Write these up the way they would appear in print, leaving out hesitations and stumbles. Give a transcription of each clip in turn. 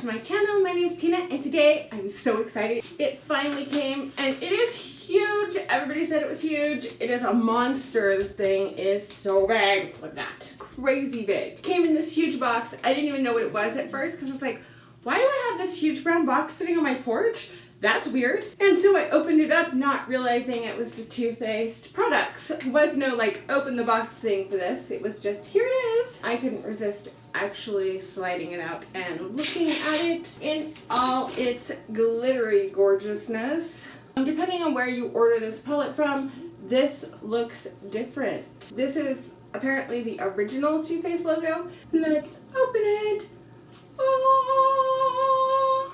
to my channel. My name is Tina and today I'm so excited. It finally came and it is huge. Everybody said it was huge. It is a monster. This thing is so big. Look at that. Crazy big. It came in this huge box. I didn't even know what it was at first because it's like, why do I have this huge brown box sitting on my porch? That's weird. And so I opened it up not realizing it was the Too Faced products. There was no like open the box thing for this. It was just here it is. I couldn't resist actually sliding it out and looking at it in all its glittery gorgeousness. Depending on where you order this palette from, this looks different. This is apparently the original Too Faced logo. Let's open it. Oh,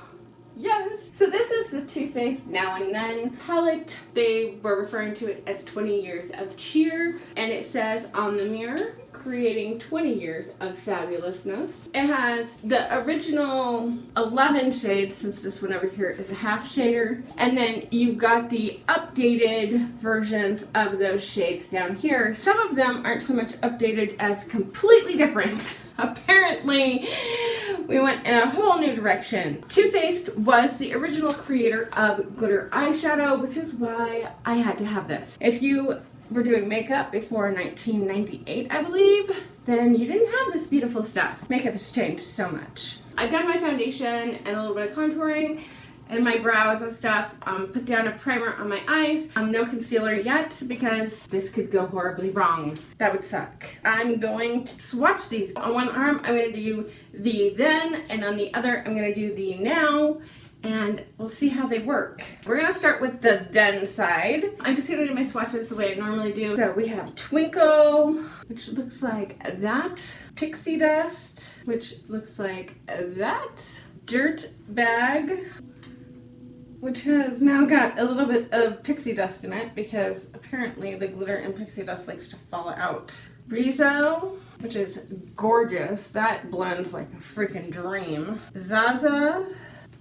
yes. So this is the Too Faced Now and Then palette. They were referring to it as 20 years of cheer, and it says on the mirror, creating 20 years of fabulousness. It has the original 11 shades, since this one over here is a half shader, and then you've got the updated versions of those shades down here. Some of them aren't so much updated as completely different. Apparently, we went in a whole new direction. Too Faced was the original creator of glitter eyeshadow, which is why I had to have this. If you were doing makeup before 1998, I believe, then you didn't have this beautiful stuff. Makeup has changed so much. I've done my foundation and a little bit of contouring and my brows and stuff. Put down a primer on my eyes. No concealer yet because this could go horribly wrong. That would suck. I'm going to swatch these. On one arm, I'm going to do the then, and on the other, I'm going to do the now. And we'll see how they work. We're gonna start with the then side. I'm just gonna do my swatches the way I normally do. So we have Twinkle, which looks like that. Pixie Dust, which looks like that. Dirt Bag, which has now got a little bit of pixie dust in it because apparently the glitter in pixie dust likes to fall out. Rizzo, which is gorgeous. That blends like a freaking dream. Zaza,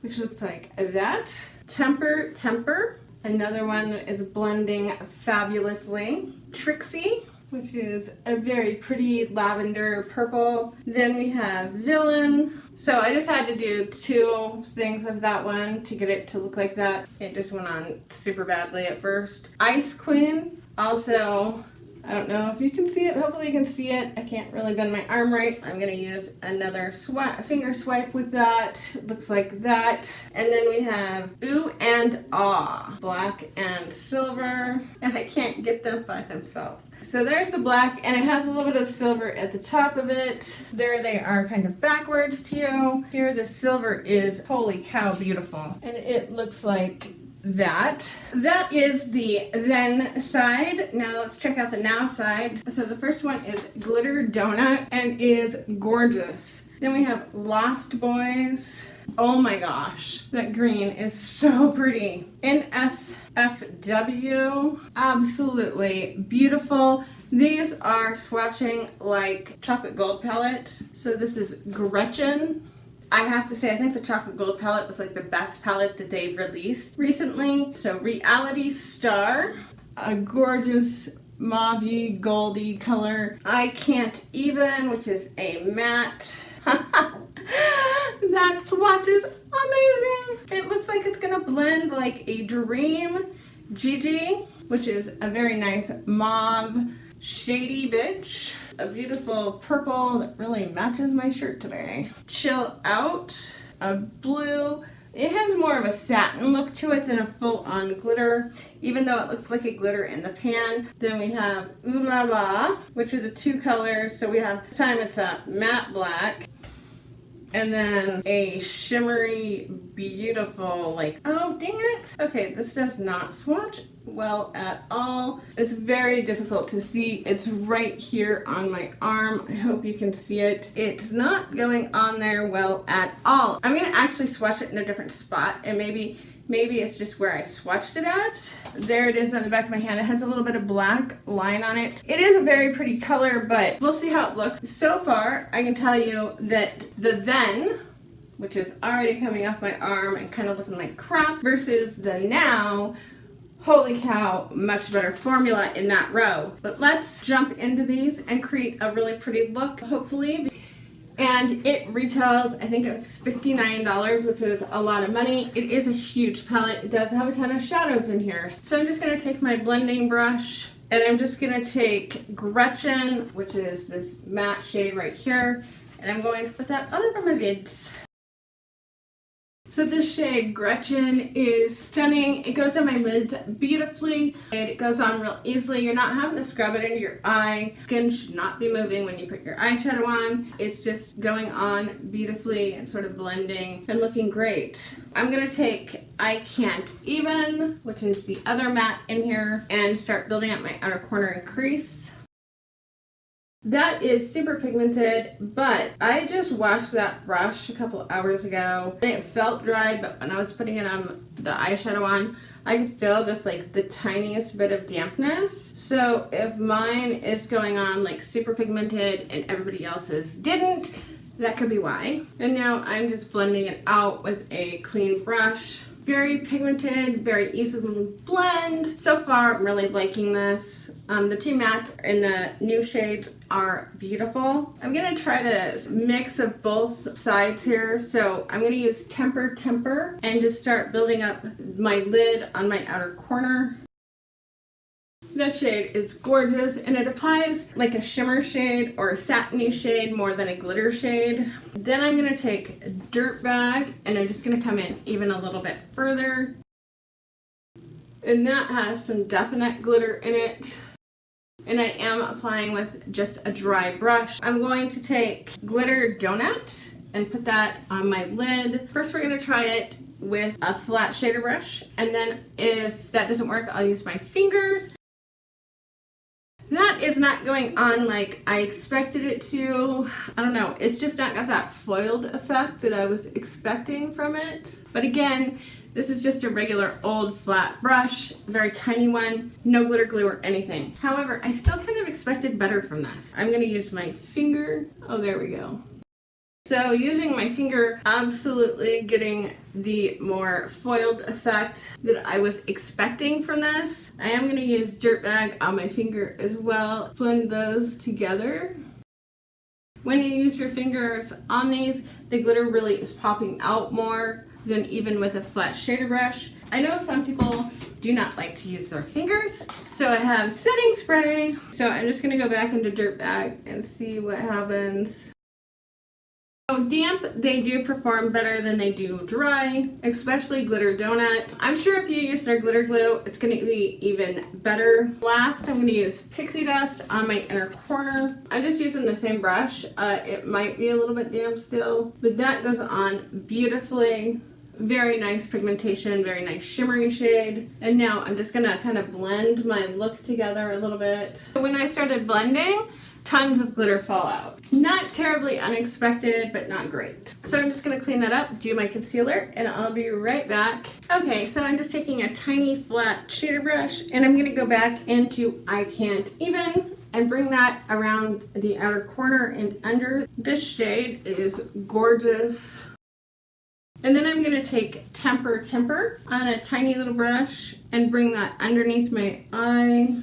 which looks like that. Temper, another one that is blending fabulously. Trixie, which is a very pretty lavender purple. Then we have Villain. So I just had to do two things of that one to get it to look like that. It just went on super badly at first. Ice Queen, also, I don't know if you can see it. Hopefully you can see it. I can't really bend my arm right. I'm gonna use another finger swipe with that. It looks like that. And then we have Ooh and Ah, black and silver. And I can't get them by themselves. So there's the black, and it has a little bit of silver at the top of it. There they are kind of backwards to you. Here the silver is, holy cow, beautiful. And it looks like that. That is the then side. Now let's check out the now side. So the first one is Glitter Donut and is gorgeous. Then we have Lost Boys. Oh my gosh, that green is so pretty. NSFW, absolutely beautiful. These are swatching like chocolate gold palette. So this is Gretchen. I have to say, I think the chocolate gold palette was like the best palette that they've released recently. So Reality Star, a gorgeous mauve-y, goldy color. I Can't Even, which is a matte. That swatch is amazing. It looks like it's gonna blend like a dream. Gigi, which is a very nice mauve, shady bitch. A beautiful purple that really matches my shirt today. Chill Out, a blue. It has more of a satin look to it than a full-on glitter, even though it looks like a glitter in the pan. Then we have Ooh La La, which are the two colors. So we have, this time it's a matte black, and then a shimmery, beautiful, like, oh, dang it. Okay, this does not swatch well at all. It's very difficult to see. It's right here on my arm. I hope you can see it. It's not going on there well at all. I'm gonna actually swatch it in a different spot, and maybe it's just where I swatched it at. There it is on the back of my hand. It has a little bit of black line on it. It is a very pretty color, but we'll see how it looks. So far, I can tell you that the then, which is already coming off my arm and kind of looking like crap, versus the now, holy cow, much better formula in that row. But let's jump into these and create a really pretty look, hopefully. And it retails, I think it was $59, which is a lot of money. It is a huge palette. It does have a ton of shadows in here. So I'm just gonna take my blending brush and I'm just gonna take Gretchen, which is this matte shade right here, and I'm going to put that all over my lids. So this shade, Gretchen, is stunning. It goes on my lids beautifully. And it goes on real easily. You're not having to scrub it into your eye. Skin should not be moving when you put your eyeshadow on. It's just going on beautifully and sort of blending and looking great. I'm going to take I Can't Even, which is the other matte in here, and start building up my outer corner and crease. That is super pigmented, but I just washed that brush a couple hours ago and it felt dry, but when I was putting it on the eyeshadow on, I could feel just like the tiniest bit of dampness. So if mine is going on like super pigmented and everybody else's didn't, that could be why. And now I'm just blending it out with a clean brush. Very pigmented, very easily blend. So far, I'm really liking this. The two mattes in the new shades are beautiful. I'm gonna try to mix of both sides here. So I'm gonna use Temper and just start building up my lid on my outer corner. This shade is gorgeous and it applies like a shimmer shade or a satiny shade more than a glitter shade. Then I'm going to take Dirtbag and I'm just going to come in even a little bit further. And that has some definite glitter in it. And I am applying with just a dry brush. I'm going to take Glitter Donut and put that on my lid. First we're going to try it with a flat shader brush. And then if that doesn't work, I'll use my fingers. That is not going on like I expected it to. I don't know, it's just not got that foiled effect that I was expecting from it. But again, this is just a regular old flat brush, very tiny one, no glitter glue or anything. However, I still kind of expected better from this. I'm gonna use my finger. Oh, there we go. So using my finger, absolutely getting the more foiled effect that I was expecting from this. I am going to use Dirtbag on my finger as well. Blend those together. When you use your fingers on these, the glitter really is popping out more than even with a flat shader brush. I know some people do not like to use their fingers, so I have setting spray. So I'm just going to go back into Dirtbag and see what happens. So damp, they do perform better than they do dry, especially Glitter Donut. I'm sure if you use their glitter glue, it's going to be even better. Last, I'm going to use Pixie Dust on my inner corner. I'm just using the same brush. It might be a little bit damp still, but that goes on beautifully. Very nice pigmentation, very nice shimmery shade. And now I'm just going to kind of blend my look together a little bit. When I started blending, tons of glitter fall out. Not terribly unexpected, but not great. So I'm just gonna clean that up, do my concealer, and I'll be right back. Okay, so I'm just taking a tiny flat shader brush, and I'm gonna go back into I Can't Even, and bring that around the outer corner and under. This shade is gorgeous. And then I'm gonna take Temper on a tiny little brush, and bring that underneath my eye.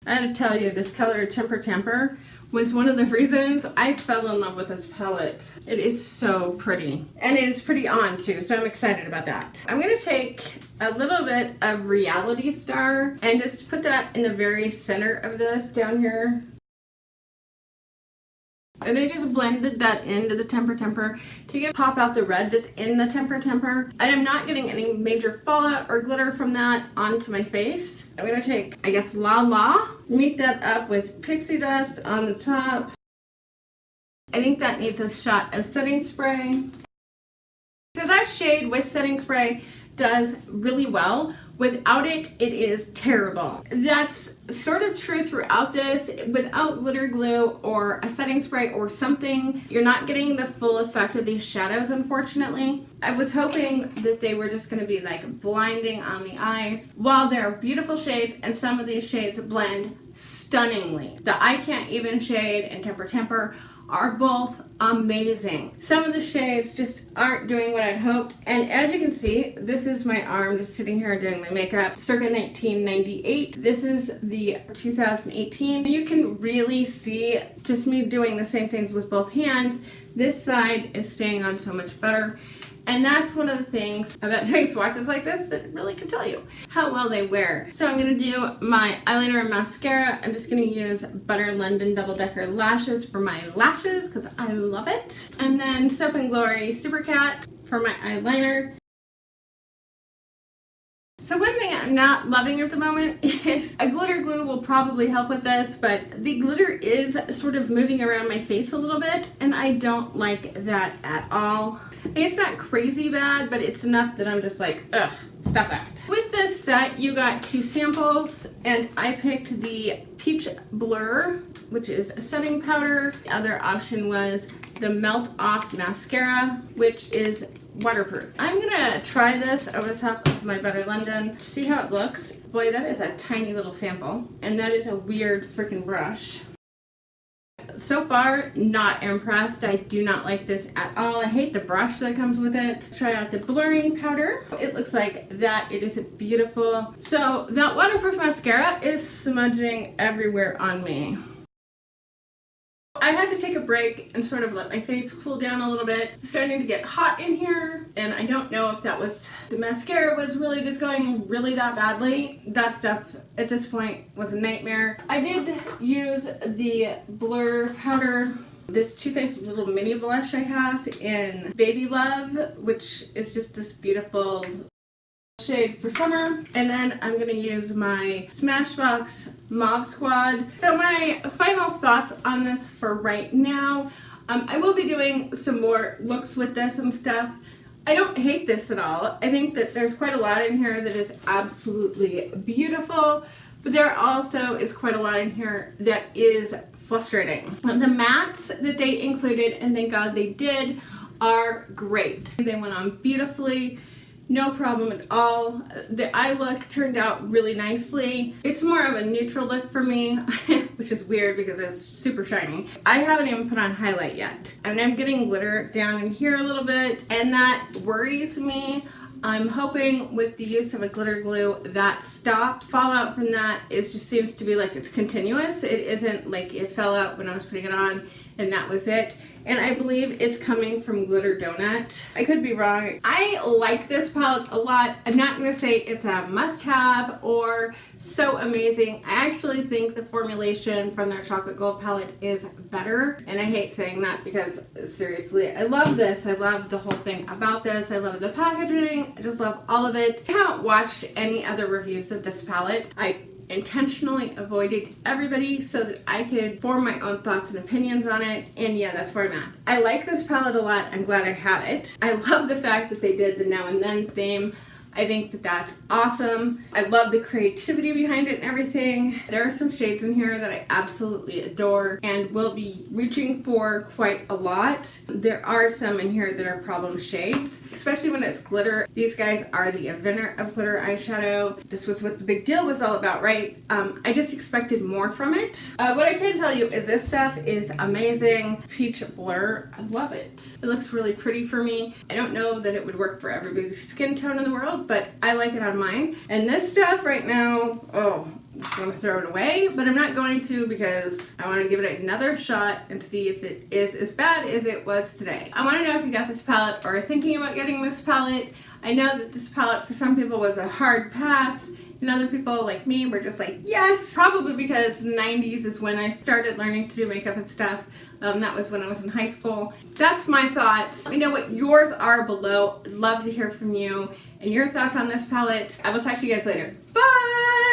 I had to tell you, this color Temper was one of the reasons I fell in love with this palette. It is so pretty. And it is pretty on too, so I'm excited about that. I'm gonna take a little bit of Reality Star and just put that in the very center of this down here. And I just blended that into the Temper to pop out the red that's in the Temper. And I'm not getting any major fallout or glitter from that onto my face. I'm gonna take, I guess, La La, meet that up with Pixie Dust on the top. I think that needs a shot of setting spray. So that shade with setting spray does really well. Without it, it is terrible. That's sort of true throughout this. Without glitter glue or a setting spray or something, you're not getting the full effect of these shadows, unfortunately. I was hoping that they were just gonna be like blinding on the eyes. While they're beautiful shades, and some of these shades blend stunningly. The I Can't Even shade and Temper are both amazing. Some of the shades just aren't doing what I'd hoped. And as you can see, this is my arm just sitting here doing my makeup, circa 1998. This is the 2018. You can really see just me doing the same things with both hands. This side is staying on so much better. And that's one of the things about doing swatches like this that really can tell you how well they wear. So I'm going to do my eyeliner and mascara. I'm just going to use Butter London Double Decker Lashes for my lashes because I love it. And then Soap & Glory Super Cat for my eyeliner. So one thing I'm not loving at the moment is a glitter glue will probably help with this, but the glitter is sort of moving around my face a little bit, and I don't like that at all. It's not crazy bad, but it's enough that I'm just like, ugh, stop that. With this set, you got 2 samples, and I picked the Peach Blur, which is a setting powder. The other option was the Melt Off Mascara, which is waterproof. I'm gonna try this over the top of my Butter London to see how it looks. Boy, that is a tiny little sample, and that is a weird freaking brush. So far, not impressed. I do not like this at all. I hate the brush that comes with it. Let's try out the blurring powder. It looks like that. It is beautiful. So that waterproof mascara is smudging everywhere on me. I had to take a break and sort of let my face cool down a little bit. It's starting to get hot in here, and I don't know if that was the mascara was really just going really that badly. That stuff at this point was a nightmare. I did use the blur powder, this Too Faced little mini blush I have in Baby Love, which is just this beautiful shade for summer. And then I'm going to use my Smashbox Mauve Squad. So my final thoughts on this for right now, I will be doing some more looks with this and stuff. I don't hate this at all. I think that there's quite a lot in here that is absolutely beautiful, but there also is quite a lot in here that is frustrating. The mattes that they included, and thank God they did, are great. They went on beautifully. No problem at all. The eye look turned out really nicely. It's more of a neutral look for me, which is weird because it's super shiny. I haven't even put on highlight yet. I mean, I'm getting glitter down in here a little bit, and that worries me. I'm hoping with the use of a glitter glue that stops. Fallout from that just seems to be like it's continuous. It isn't like it fell out when I was putting it on and that was it. And I believe it's coming from Glitter Donut. I could be wrong. I like this palette a lot. I'm not going to say it's a must-have or so amazing. I actually think the formulation from their Chocolate Gold palette is better. And I hate saying that because seriously, I love this. I love the whole thing about this. I love the packaging. I just love all of it. I haven't watched any other reviews of this palette. I intentionally avoided everybody so that I could form my own thoughts and opinions on it, and yeah, that's where I'm at. I like this palette a lot. I'm glad I have it. I love the fact that they did the Now and Then theme. I think that that's awesome. I love the creativity behind it and everything. There are some shades in here that I absolutely adore and will be reaching for quite a lot. There are some in here that are problem shades, especially when it's glitter. These guys are the inventor of glitter eyeshadow. This was what the big deal was all about, right? I just expected more from it. What I can tell you is this stuff is amazing. Peach Blur, I love it. It looks really pretty for me. I don't know that it would work for everybody's skin tone in the world, but I like it on mine. And this stuff right now, oh, I'm just gonna throw it away, but I'm not going to because I want to give it another shot and see if it is as bad as it was today. I want to know if you got this palette or are thinking about getting this palette. I know that this palette for some people was a hard pass, and other people like me were just like, yes, probably because the 90s is when I started learning to do makeup and stuff. That was when I was in high school. That's my thoughts. Let me know what yours are below. I'd love to hear from you and your thoughts on this palette. I will talk to you guys later. Bye!